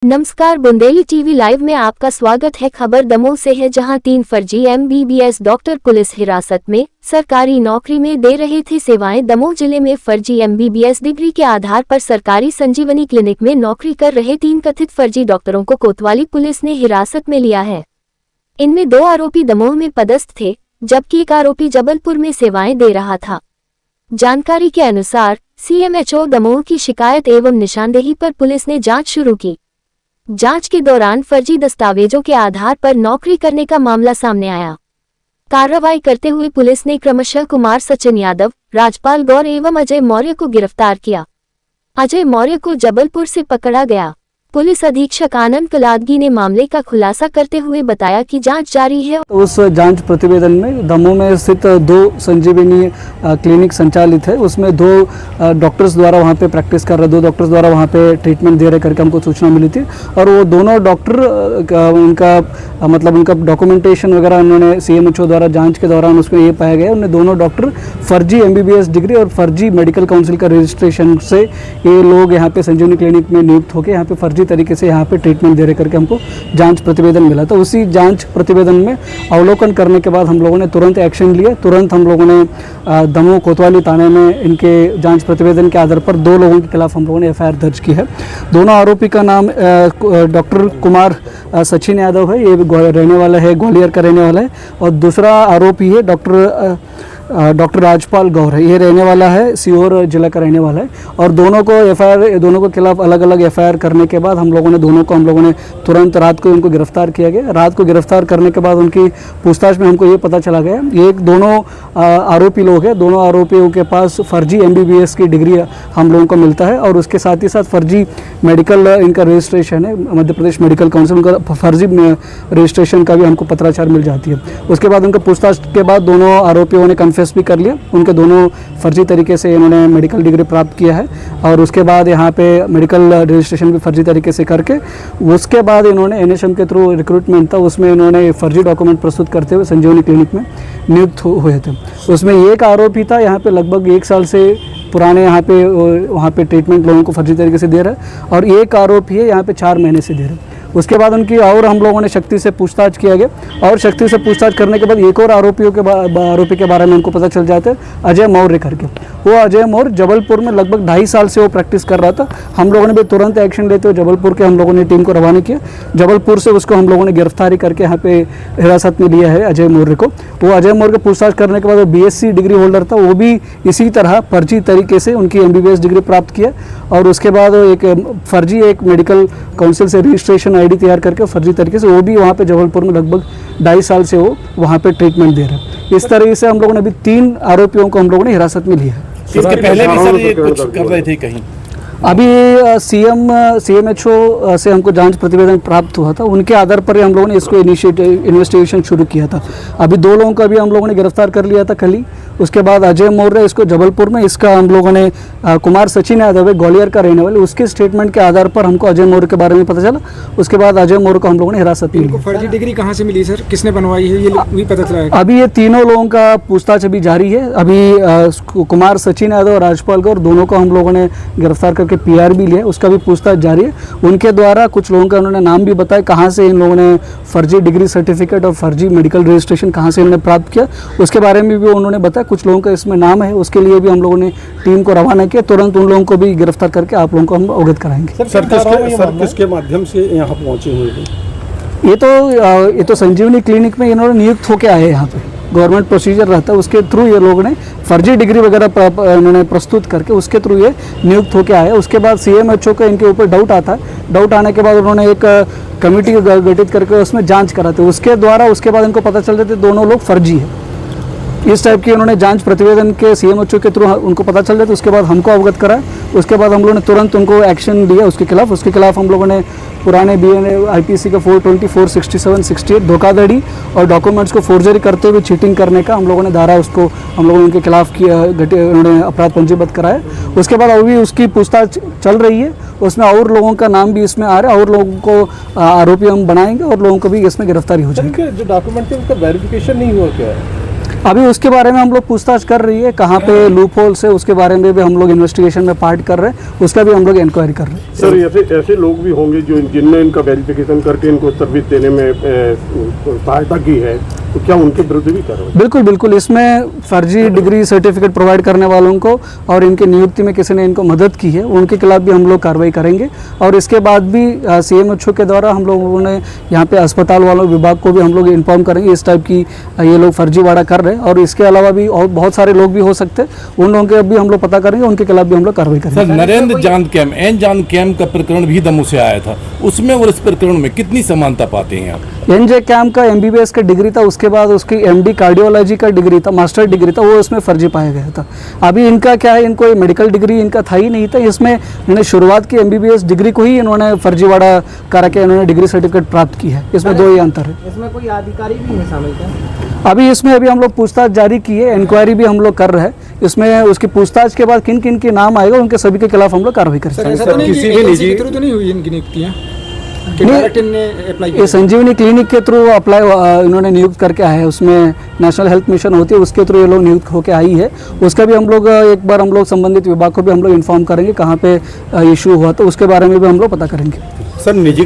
नमस्कार, Bundeli TV live में आपका स्वागत है। खबर दमोह से है, जहां 3 फर्जी MBBS डॉक्टर पुलिस हिरासत में। सरकारी नौकरी में दे रहे थे सेवाएं। दमोह जिले में फर्जी MBBS डिग्री के आधार पर सरकारी संजीवनी क्लिनिक में नौकरी कर रहे 3 कथित फर्जी डॉक्टरों को कोतवाली पुलिस ने हिरासत में लिया है। इनमें 2 आरोपी दमोह में पदस्थ थे, जबकि एक आरोपी जबलपुर में सेवाएं दे रहा था। जानकारी के अनुसार CMHO दमोह की शिकायत एवं निशानदेही पर पुलिस ने जांच शुरू की। जांच के दौरान फर्जी दस्तावेजों के आधार पर नौकरी करने का मामला सामने आया। कार्रवाई करते हुए पुलिस ने क्रमशः कुमार सचिन यादव, राजपाल गौर एवं अजय मौर्य को गिरफ्तार किया। अजय मौर्य को जबलपुर से पकड़ा गया। पुलिस अधीक्षक आनंद कलादगी ने मामले का खुलासा करते हुए बताया कि जांच जारी है। उस जांच प्रतिवेदन में दमोह में स्थित 2 संजीवनी क्लिनिक संचालित है, उसमें 2 डॉक्टर्स द्वारा वहां पे प्रैक्टिस कर रहे 2 डॉक्टर्स द्वारा वहां पे ट्रीटमेंट दे रहे करके हमको सूचना मिली थी। और वो दोनों डॉक्टर उनका डॉक्यूमेंटेशन वगैरह उन्होंने CMHO द्वारा जाँच के दौरान उसमें ये पाया गया, उन्हें दोनों डॉक्टर फर्जी MBBS डिग्री और फर्जी मेडिकल काउंसिल का रजिस्ट्रेशन से ये लोग यहाँ पे संजीवनी क्लिनिक में नियुक्त होकर यहाँ पे फर्जी तरीके से यहाँ पे ट्रीटमेंट दे रहे करके हमको जांच प्रतिवेदन मिला। तो उसी जांच प्रतिवेदन में अवलोकन करने के बाद हम लोगों ने तुरंत एक्शन लिया। तुरंत हम लोगों ने दमोह कोतवाली थाने में इनके जांच प्रतिवेदन के आधार पर 2 लोगों के खिलाफ हम लोगों ने FIR दर्ज की है। दोनों आरोपी का नाम डॉक्टर कुमार सचिन यादव है, ये रहने वाला है ग्वालियर का रहने वाला है, और दूसरा आरोपी है डॉक्टर राजपाल गौर है, ये रहने वाला है सीहोर जिला का रहने वाला है। और दोनों के खिलाफ अलग अलग FIR करने के बाद हम लोगों ने तुरंत रात को उनको गिरफ्तार किया गया। रात को गिरफ्तार करने के बाद उनकी पूछताछ में हमको ये पता चला गया ये दोनों आरोपी लोग हैं। दोनों आरोपियों के पास फर्जी MBBS की डिग्री हम लोगों को मिलता है, और उसके साथ ही साथ फर्जी मेडिकल इनका रजिस्ट्रेशन है, मध्य प्रदेश मेडिकल काउंसिल का फर्जी रजिस्ट्रेशन का भी हमको पत्राचार मिल जाती है। उसके बाद उनका पूछताछ के बाद दोनों आरोपियों ने कन्फेस भी कर लिया, उनके दोनों फर्जी तरीके से इन्होंने मेडिकल डिग्री प्राप्त किया है। और उसके बाद यहाँ पे मेडिकल रजिस्ट्रेशन भी फर्जी तरीके से करके उसके बाद इन्होंने NHM के थ्रू रिक्रूटमेंट था, उसमें इन्होंने फर्जी डॉक्यूमेंट प्रस्तुत करते हुए संजीवनी क्लिनिक में नियुक्त हुए थे। उसमें एक आरोपी था यहाँ पे लगभग 1 साल से पुराने वहाँ पे ट्रीटमेंट लोगों को फर्जी तरीके से दे रहा है, और एक आरोपी है यहाँ पे 4 महीने से दे रहा है। उसके बाद उनकी और हम लोगों ने शक्ति से पूछताछ किया गया, और शक्ति से पूछताछ करने के बाद एक और आरोपी के बारे में हमको पता चल जाता है, अजय मौर्य करके। वो अजय मौर्य जबलपुर में लगभग 2.5 साल से वो प्रैक्टिस कर रहा था। हम लोगों ने भी तुरंत एक्शन लेते हुए जबलपुर के हम लोगों ने टीम को रवाना किया। जबलपुर से उसको हम लोगों ने गिरफ्तारी करके यहाँ पे हिरासत में लिया है अजय मौर्य को। वो अजय मौर्य को पूछताछ करने के बाद वो BSc डिग्री होल्डर था, वो भी इसी तरह फर्जी तरीके से उनकी MBBS डिग्री प्राप्त किया, और उसके बाद एक मेडिकल काउंसिल से रजिस्ट्रेशन ID तैयार करके फर्जी तरीके से वो भी वहाँ पे जबलपुर में लगभग 2.5 साल से वो वहाँ पे ट्रीटमेंट दे रहे हैं। इस तरीके से हम लोगों ने अभी 3 आरोपियों को हम लोगों ने हिरासत में लिया है। इसके पहले भी सर ये कुछ कर रहे थे कहीं? अभी CMHO से हमको जांच प्रतिवेदन प्राप्त हुआ था, उनके आधार पर हम लोगों ने इसको इन्वेस्टिगेशन शुरू किया था। अभी 2 लोगों का भी हम लोगों ने गिरफ्तार कर लिया था कल ही। उसके बाद अजय मौर्य इसको जबलपुर में, इसका हम लोगों ने कुमार सचिन यादव है ग्वालियर का रहने वाले, उसके स्टेटमेंट के आधार पर हमको अजय मौर्य के बारे में पता चला। उसके बाद अजय मौर्य को हम लोगों ने हिरासत में लिया। फर्जी डिग्री कहाँ से मिली सर, किसने बनवाई है, ये भी पता चला है? अभी ये तीनों लोगों का पूछताछ अभी जारी है। अभी कुमार सचिन यादव और राजपाल गौर दोनों को हम लोगों ने गिरफ्तार करके PR भी लिया, उसका भी पूछताछ जारी है। उनके द्वारा कुछ लोगों का उन्होंने नाम भी बताया, कहाँ से इन लोगों ने फर्जी डिग्री सर्टिफिकेट और फर्जी मेडिकल रजिस्ट्रेशन कहाँ से इन्होंने प्राप्त किया, उसके बारे में भी उन्होंने बताया। कुछ लोगों का इसमें नाम है, उसके लिए भी हम लोगों ने टीम को रवाना किया। तुरंत उन लोगों को भी गिरफ्तार करके आप लोगों को हम अवगत कराएंगे। सर किसके माध्यम से यहाँ पहुँचे हुए हैं? ये तो संजीवनी क्लिनिक में इन्होंने नियुक्त होकर आए, यहाँ पे गवर्नमेंट प्रोसीजर रहता है, उसके थ्रू ये लोग ने फर्जी डिग्री वगैरह इन्होंने प्रस्तुत करके उसके थ्रू ये नियुक्त होकर आए। उसके बाद CMHO का इनके ऊपर डाउट आता है, डाउट आने के बाद उन्होंने एक कमेटी गठित करके उसमें जांच कराते, उसके बाद इनको पता चल जाता है दोनों लोग फर्जी है। इस टाइप की उन्होंने जांच प्रतिवेदन के CMHO के थ्रू उनको पता चल जाता, उसके बाद हमको अवगत कराया। उसके बाद हम लोगों ने तुरंत उनको एक्शन लिया उसके खिलाफ हम लोगों ने पुराने BNA IPC का 424, 67, 68 धोखाधड़ी और डॉक्यूमेंट्स को फोर्जरी करते हुए चीटिंग करने का हम लोगों ने धारा उसको हम लोगों ने उनके खिलाफ किया, उन्होंने अपराध पंजीबद्ध कराया। उसके बाद अभी उसकी पूछताछ चल रही है, उसमें और लोगों का नाम भी इसमें आ रहा है, और लोगों को आरोपी हम बनाएंगे और लोगों को भी इसमें गिरफ्तारी हो जाएगी। जो डॉक्यूमेंट है उसका वेरिफिकेशन नहीं हुआ क्या है? अभी उसके बारे में हम लोग पूछताछ कर रही है, कहाँ पे लूप होल्स है उसके बारे में भी हम लोग इन्वेस्टिगेशन में पार्ट कर रहे हैं, उसका भी हम लोग इंक्वायरी कर रहे हैं। सर ऐसे लोग भी होंगे जो जिनने इनका वेरिफिकेशन करके इनको सर्विस देने में सहायता की है, तो क्या उनके विरुद्ध भी कार्रवाई? बिल्कुल बिल्कुल, इसमें फर्जी डिग्री सर्टिफिकेट प्रोवाइड करने वालों को और इनकी नियुक्ति में किसी ने इनको मदद की है उनके खिलाफ भी हम लोग कार्रवाई करेंगे। और इसके बाद भी CMHO के द्वारा हम लोगों ने यहाँ पे अस्पताल वालों विभाग को भी हम लोग इन्फॉर्म करेंगे इस टाइप की ये लोग फर्जीवाड़ा कर रहे हैं। और इसके अलावा भी और बहुत सारे लोग भी हो सकते हैं, उन लोगों के भी हम लोग पता करेंगे, उनके खिलाफ भी हम लोग कार्रवाई करेंगे। सर, नरेंद्र जान कैम का प्रकरण भी दमोह से आया था, उसमें और इस प्रकरण में कितनी समानता पाते हैं आप? NJ कैम का MBBS का डिग्री था, उसके बाद उसकी MD कार्डियोलॉजी का डिग्री था, मास्टर डिग्री था, वो इसमें फर्जी पाया गया था। अभी इनका क्या है, इनको मेडिकल डिग्री इनका था ही नहीं था, इसमें इन्होंने शुरुआत की MBBS डिग्री को ही इन्होंने फर्जीवाड़ा करके इन्होंने डिग्री सर्टिफिकेट प्राप्त की है। इसमें दो ही अंतर है। इसमें कोई अधिकारी भी है शामिल क्या? अभी इसमें हम लोग पूछताछ जारी की है, इंक्वायरी भी हम लोग कर रहे हैं। इसमें उसकी पूछताछ के बाद किन किन के नाम आएगा उनके सभी के खिलाफ हम लोग कार्रवाई करेंगे। सर, ऐसा तो नहीं कि एजेंसी के थ्रू तो नहीं हुई इनकी नियुक्तियाँ? ये संजीवनी क्लिनिक के थ्रू अप्लाई इन्होंने नियुक्त करके आए हैं, उसमें नेशनल हेल्थ मिशन होती है, उसके थ्रू ये लोग नियुक्त होकर आई है। उसका भी हम लोग एक बार हम लोग संबंधित विभाग को भी हम लोग इन्फॉर्म करेंगे कहाँ पे इशू हुआ, तो उसके बारे में भी हम लोग पता करेंगे। सर निजी